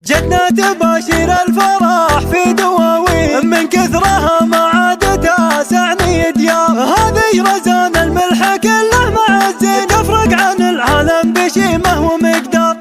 جتنا تباشر الفرح في دواوين، من كثرها ما عاد تاسعني ديار. هذه رزان الملح كله معزين، تفرق عن العالم بشيمه ومقدار.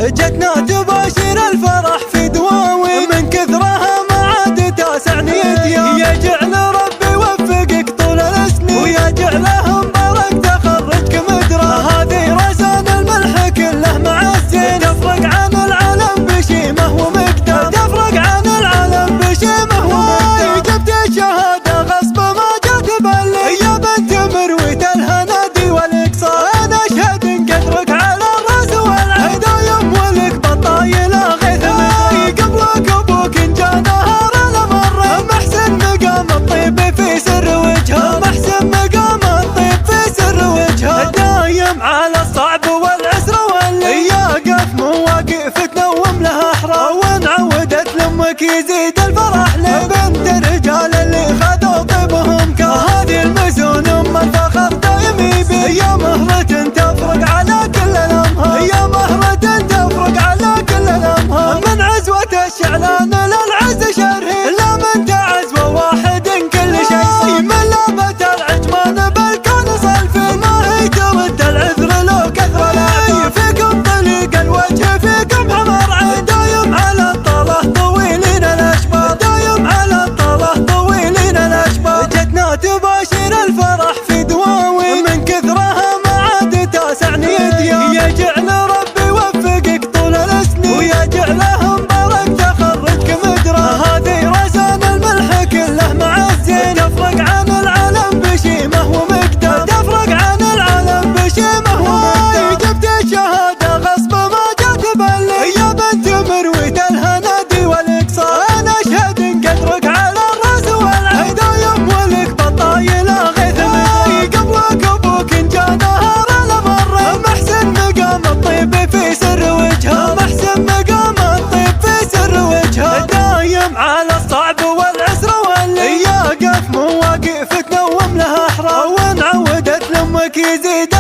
جتنا تباشر الفرح في دواوين، من كثرها ما عاد تاسعني ديار. يا جعل ربي وفقك طول السنين، ويا جعله مبارك تخرجك مدرى. هذه رزان الملح كله معزين، تفرق عن العالم بشيمه ومقدار. تفرق عن العالم بشيمه ومقدار. جبت الشهادة غصب ما جات بالي، يا بنت مرويت الهنادي والاقصار. انا اشهد ان قدرك على الراس والعين، دايم ولك بطايله غيث مدري. قبلك ابوك ان جا نهار المر، محسن مقام الطيب في سر وجهه. محسن مقام الطيب في سر وجهه. دايم على الصعب والعسر واللي يقف مواقف تنوم لها احرار. وان عودت لامك يزيد الفرح لك، بنت الرجال اللي خذوا طيبهم كار. هذه المزون ام الفخر دايم يبي، يا مهرة تفرق على كل الامهار. يا مهرة تفرق على كل الامهار. من عزوة الشعلان للعز شرهي، لا من تعزوة واحد كل شيء. من لابة العجمان بالكون صلفي، ما هي ترد العذر لو كثر العذر. فيكم طليق الوجه فيكم حمر عين، دايم على الطلة طويلين الاشبار. دايم على الطلة طويلين الاشبار. جتنا تباشر الفرح في دواوين، من كثرها ما عاد تاسعني ديار. يا جعل ربي وفقك طول السنين، ويا جعله مبارك تخرجك مدرى. هذه رزان الملح كله معزين، تفرق عن العالم بشيمه ومقدار. تفرق عن العالم بشيمه ومقدار. جبت الشهادة غصب ما جات بالي، يا بنت مرويت الهنادي والاقصار. انا اشهد ان قدرك على الراس والعين، دايم ولك بطايله غيث مدري. قبلك ابوك ان جا نهار المر، محسن مقام الطيب في سر وجهه. محسن مقام الطيب في سر وجهه. دايم على الصعب والعسر واللي يقف مواقف تنوم لها احرار. وان عودت لامك يزيد